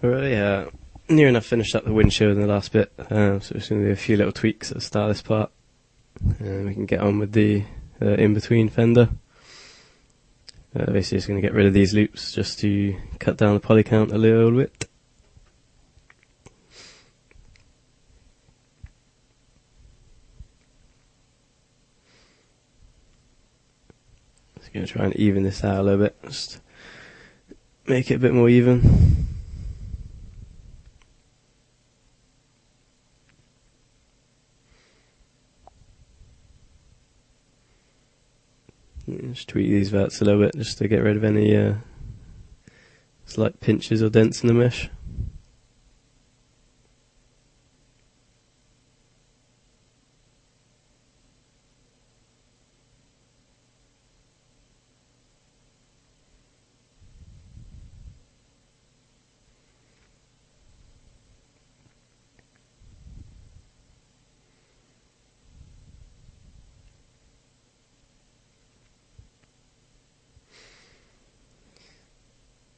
Alright, yeah, near enough finished up the windshield in the last bit, so just going to do a few little tweaks at the start of this part, and we can get on with the in-between fender. Basically just going to get rid of these loops just to cut down the poly count a little bit. Just going to try and even this out a little bit, just make it a bit more even. Just tweak these verts a little bit just to get rid of any slight pinches or dents in the mesh.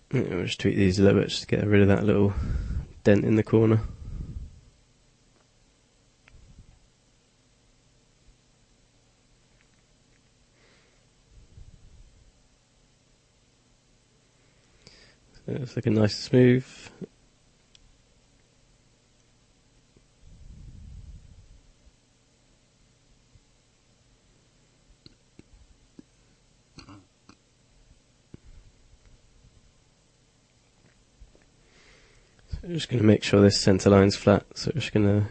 We'll just tweak these a little bit just to get rid of that little dent in the corner. So it's looking nice and smooth. I'm just going to make sure this centre line's flat, so I'm just going to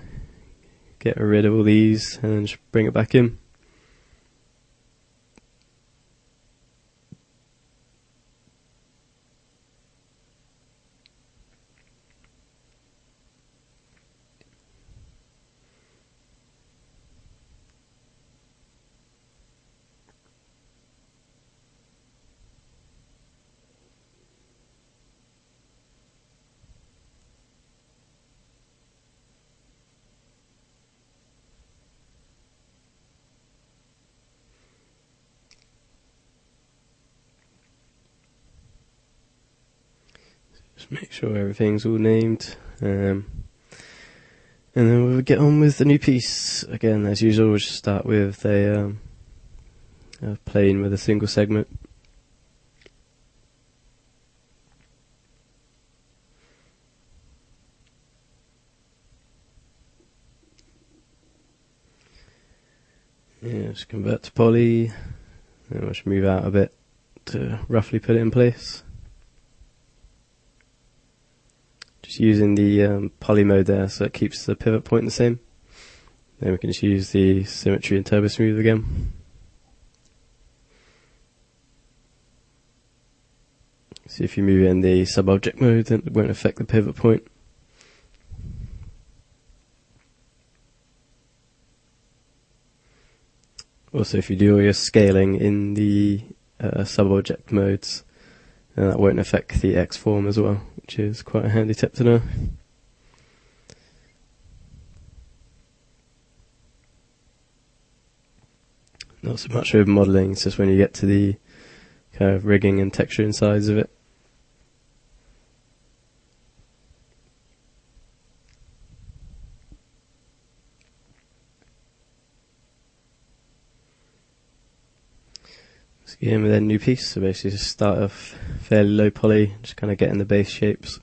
get rid of all these and then just bring it back in. Just make sure everything's all named, and then we'll get on with the new piece. Again, as usual, we'll just start with a plane with a single segment. Yeah, just convert to poly, and we'll just move out a bit to roughly put it in place. Just using the poly mode there so it keeps the pivot point the same. Then we can just use the symmetry and turbo smooth again. So if you move it in the sub-object mode, then it won't affect the pivot point. Also, if you do all your scaling in the sub-object modes, and that won't affect the X form as well, which is quite a handy tip to know. Not so much over modelling, it's just when you get to the kind of rigging and texturing sides of it. Let's get in with a new piece, so basically just start off fairly low poly, just kind of getting the base shapes.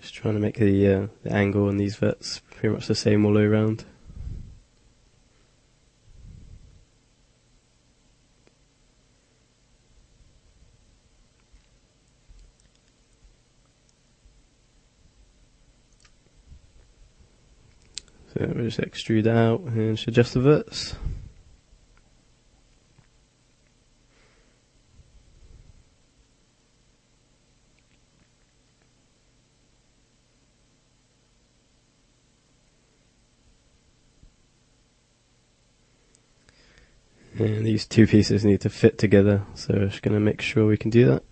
Just trying to make the angle on these verts pretty much the same all the way around. So we'll just extrude out and adjust the verts. And these two pieces need to fit together, so we're just going to make sure we can do that.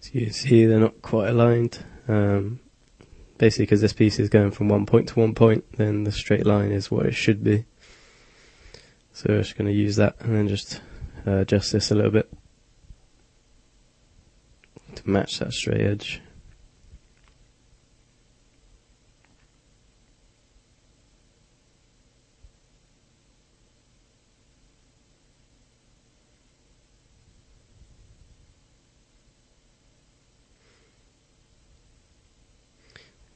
So you can see they're not quite aligned. Basically because this piece is going from one point to one point, then the straight line is what it should be. So we're just going to use that and then just adjust this a little bit to match that straight edge.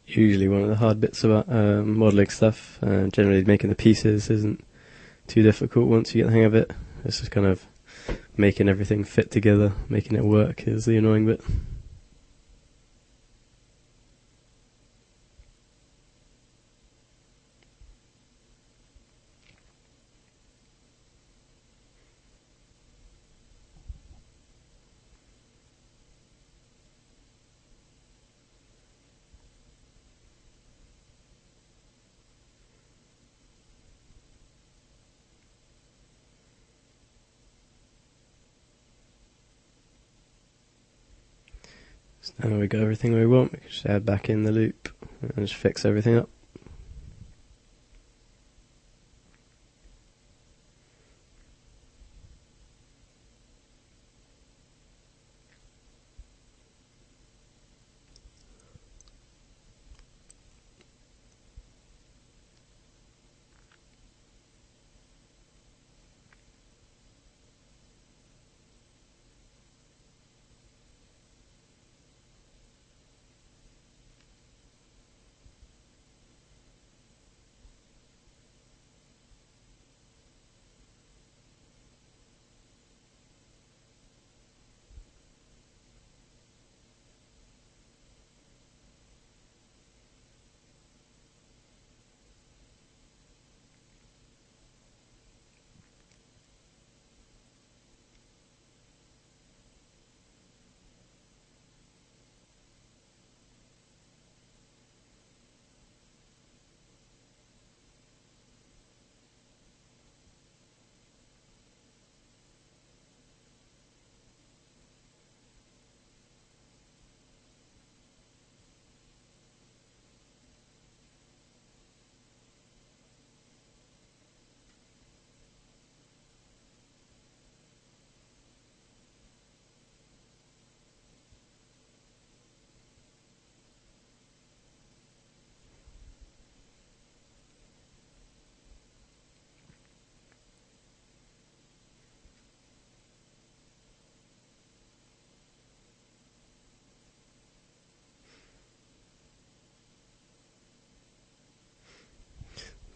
Usually one of the hard bits about modelling stuff, generally making the pieces isn't too difficult once you get the hang of it. It's just kind of making everything fit together, making it work is the annoying bit. So now we got everything we want, we can just add back in the loop and just fix everything up.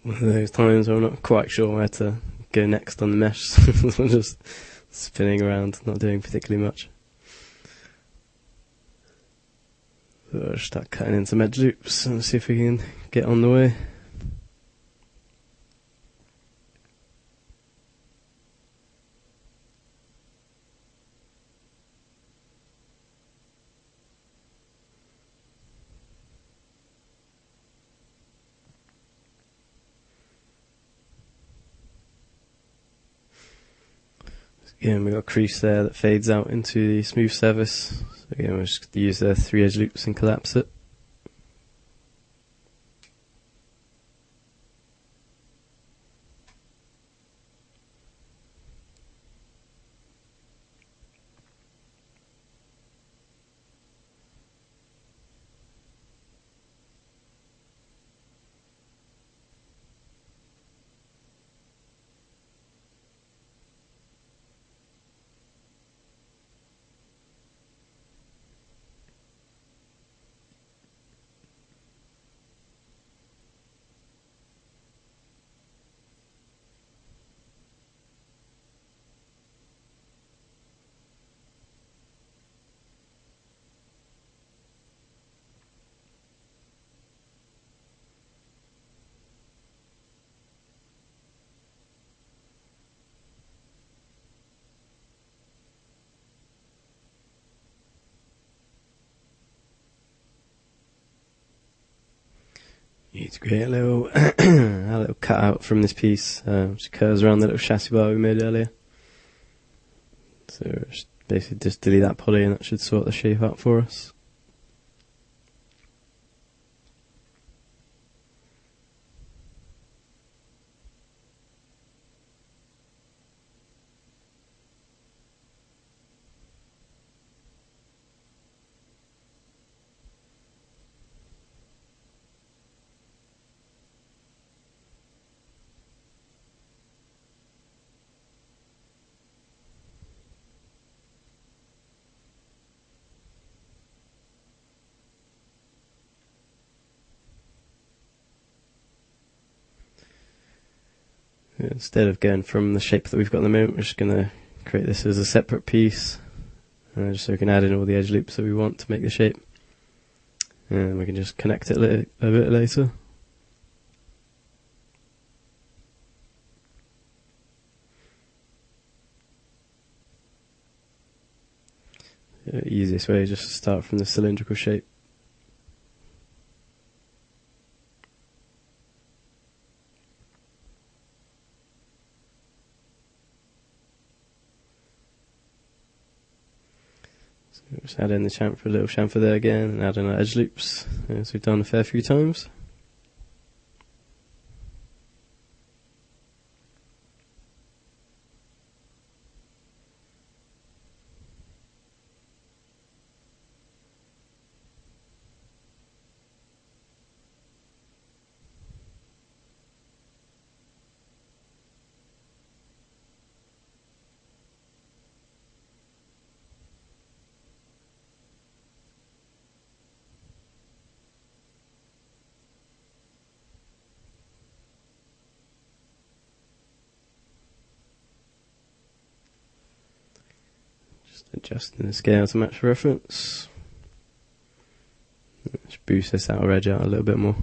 One of those times where I'm not quite sure where to go next on the mesh, so I'm just spinning around, not doing particularly much. So I'll start cutting in some edge loops and see if we can get on the way. Again, we've got a crease there that fades out into the smooth surface. So again, we'll just use the 3 edge loops and collapse it. need to create a little a little cutout from this piece, which curves around the little chassis bar we made earlier. So basically just delete that poly and that should sort the shape out for us. Instead of going from the shape that we've got at the moment, we're just going to create this as a separate piece, just so we can add in all the edge loops that we want to make the shape, and we can just connect it a bit later. The easiest way is just to start from the cylindrical shape. Just add in the chamfer, little chamfer there again, and add in our edge loops, as we've done a fair few times. Adjusting the scale to match reference. Just boost this outer edge out a little bit more.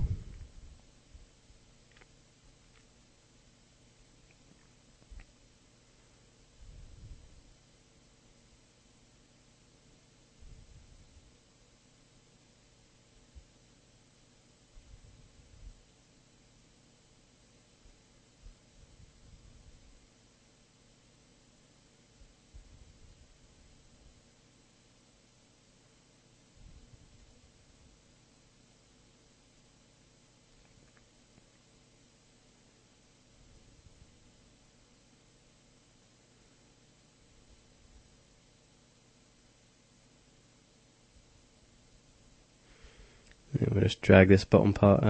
And we'll just drag this bottom part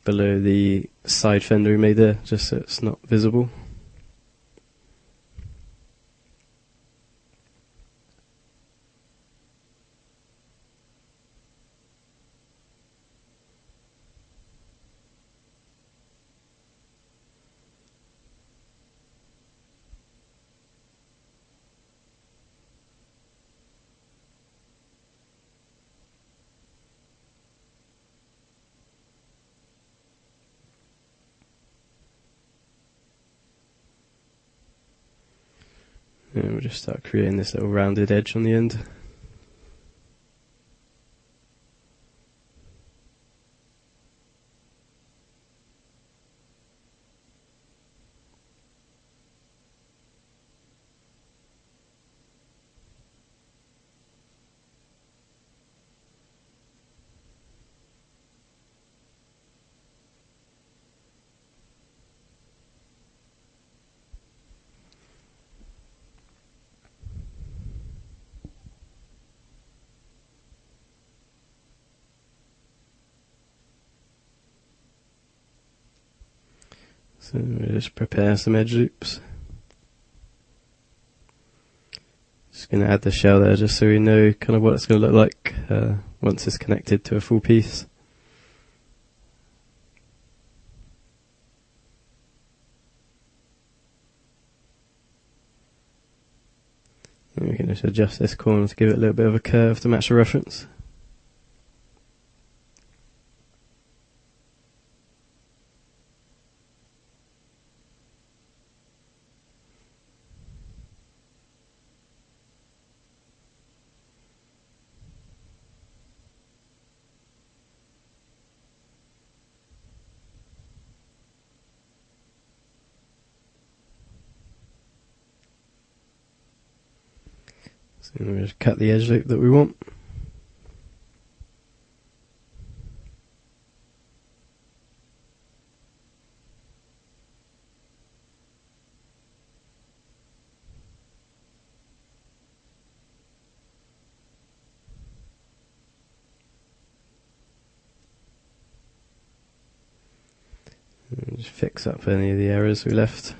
below the side fender we made there, just so it's not visible. And we'll just start creating this little rounded edge on the end. So we'll just prepare some edge loops. Just going to add the shell there just so we know kind of what it's going to look like once it's connected to a full piece. And we can just adjust this corner to give it a little bit of a curve to match the reference. So we'll just cut the edge loop that we want. And just fix up any of the errors we left.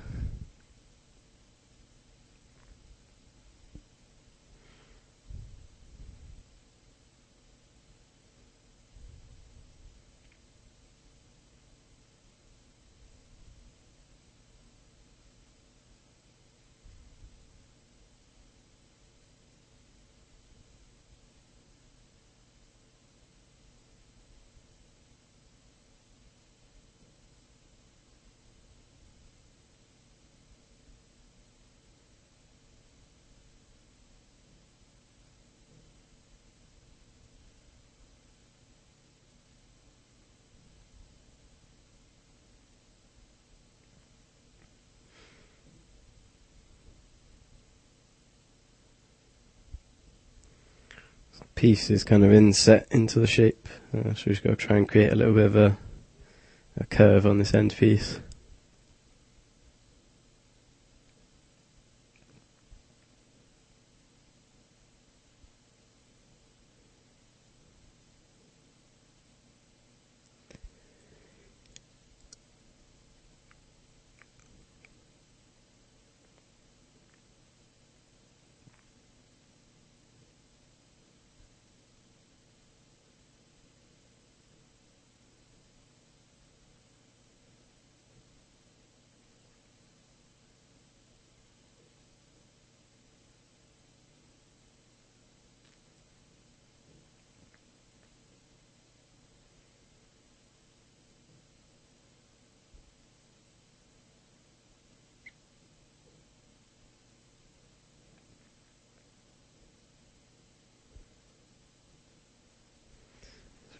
Piece is kind of inset into the shape, so we've just got to try and create a little bit of a curve on this end piece.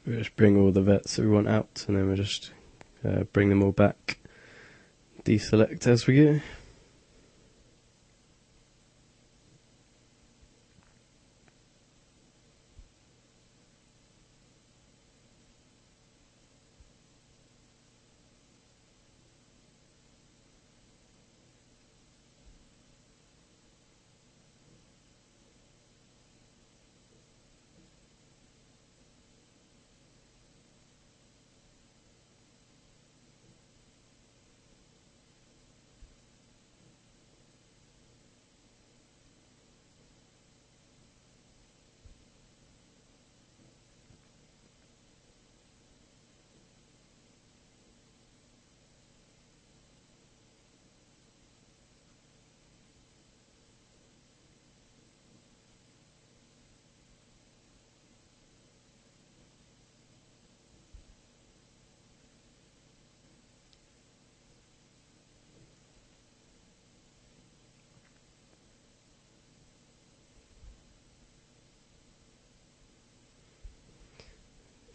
We'll just bring all the vets that we want out, and then we'll just bring them all back, deselect as we go.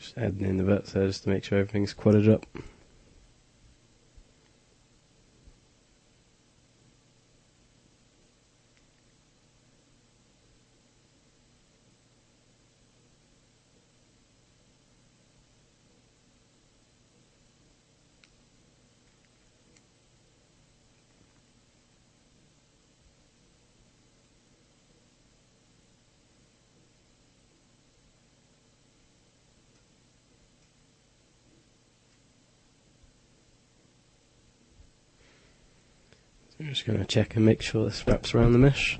Just adding in the vets there just to make sure everything's quadded up. I'm just going to check and make sure this wraps around the mesh.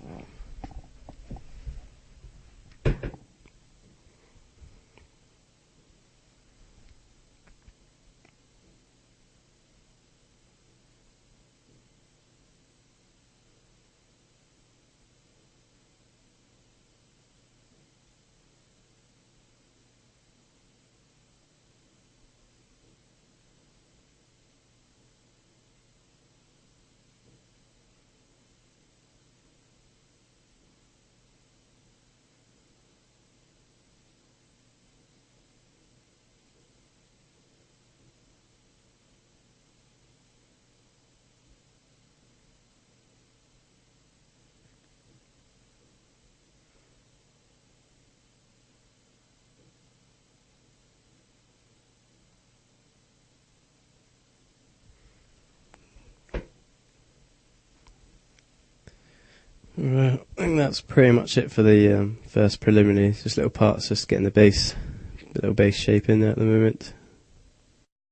Right, I think that's pretty much it for the first preliminary. Just little parts, just getting the little bass shape in there at the moment.